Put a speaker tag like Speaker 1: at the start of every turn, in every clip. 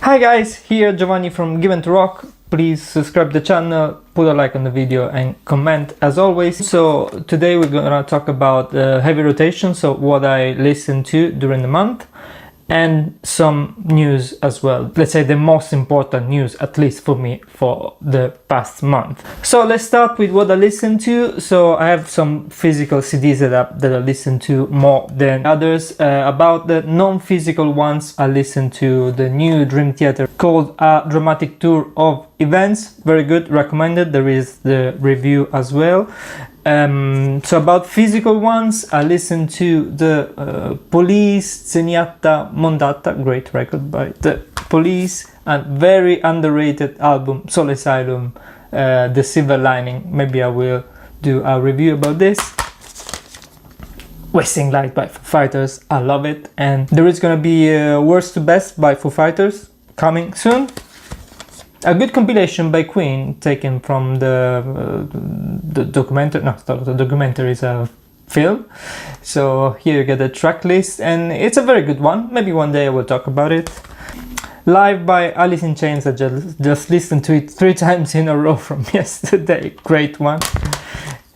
Speaker 1: Hi guys, here Giovanni from Given to Rock. Please subscribe the channel, put a like on the video and comment as always. So today we're gonna talk about heavy rotation, so what I listen to during the month, and some news as well. Let's say the most important news, at least for me, for the past month. So let's start with what I listen to. So I have some physical CDs that I listen to more than others. About the non-physical ones, I listen to the new Dream Theater called A Dramatic Tour of Events. Very good, recommended. There is the review as well. So about physical ones, I listen to the Police Zenyatta Mondata, great record by the Police, and very underrated album Soul Asylum, The Silver Lining. Maybe I will do a review about this. Wasting Light by Foo Fighters, I love it. And there is gonna be Worst to Best by Foo Fighters coming soon. A good compilation by Queen, taken from the documentary. No, it's not a documentary, it's a film. So here you get the track list, and it's a very good one. Maybe one day I will talk about it. Live by Alice in Chains. I just listened to it 3 times in a row from yesterday. Great one.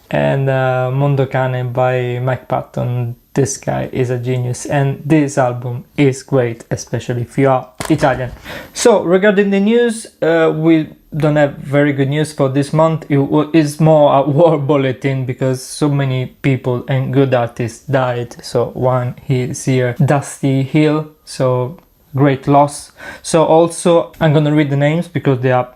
Speaker 1: And Mondo Cane by Mike Patton. This guy is a genius, and this album is great, especially if you are Italian. So regarding the news, we don't have very good news for this month. It is more a war bulletin because so many people and good artists died. So one is here, Dusty Hill, so great loss. So also I'm gonna read the names because they are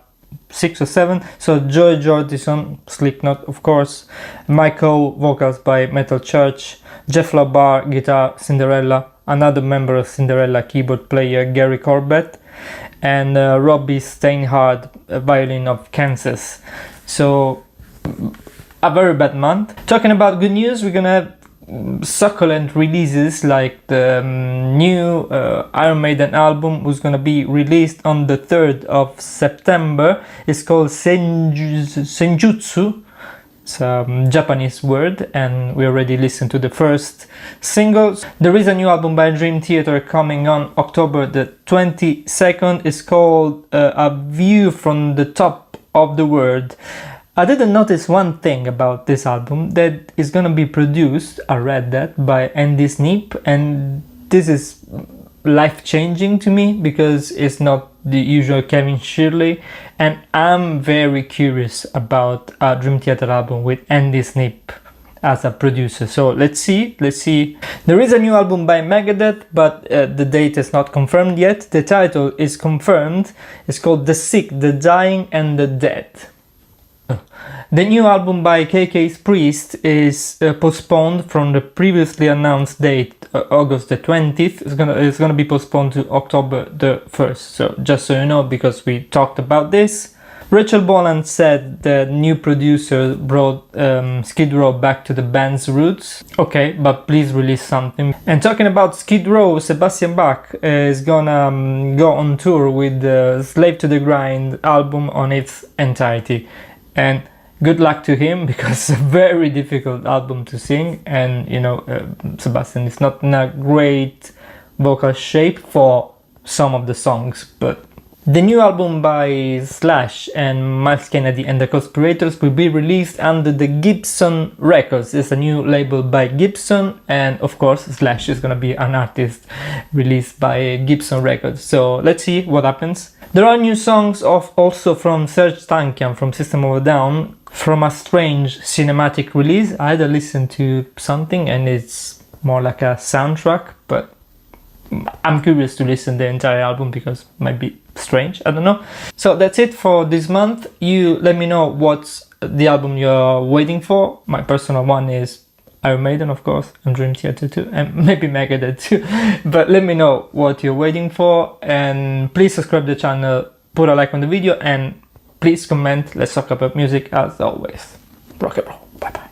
Speaker 1: 6 or 7. So Joy Jordison, Slipknot of course, Michael, vocals by Metal Church, Jeff Labar, guitar, Cinderella, another member of Cinderella, keyboard player Gary Corbett, and Robbie Steinhardt, violin of Kansas. So a very bad month. Talking about good news, we're gonna have succulent releases like the new Iron Maiden album, was gonna be released on the 3rd of September. It's called Senjutsu. It's a Japanese word, and we already listened to the first singles. There is a new album by Dream Theater coming on October the 22nd. It's called A View from the Top of the World. I didn't notice one thing about this album, that is gonna be produced, I read that, by Andy Sneap, and this is life-changing to me because it's not the usual Kevin Shirley, and I'm very curious about a Dream Theater album with Andy Sneap as a producer. So let's see. There is a new album by Megadeth, but the date is not confirmed yet. The title is confirmed. It's called The Sick, The Dying and the Dead. The new album by KK's Priest is postponed from the previously announced date, August the 20th. It's gonna be postponed to October the 1st. So just so you know, because we talked about this. Rachel Bolan said the new producer brought Skid Row back to the band's roots. Okay, but please release something. And talking about Skid Row, Sebastian Bach is gonna go on tour with the Slave to the Grind album on its entirety. And good luck to him, because it's a very difficult album to sing, and you know, Sebastian is not in a great vocal shape for some of the songs. But the new album by Slash and Miles Kennedy and the Conspirators will be released under the Gibson Records. It's a new label by Gibson, and of course Slash is gonna be an artist released by Gibson Records. So let's see what happens. There are new songs also from Serj Tankian from System of a Down, from a strange cinematic release. I had to listen to something and it's more like a soundtrack, but I'm curious to listen to the entire album because it might be strange, I don't know. So that's it for this month. You let me know what's the album you're waiting for. My personal one is Iron Maiden, of course, and Dream Theater too, and maybe Megadeth too. But let me know what you're waiting for, and please subscribe to the channel, put a like on the video, and please comment. Let's talk about music as always. Rock and roll. Bye bye.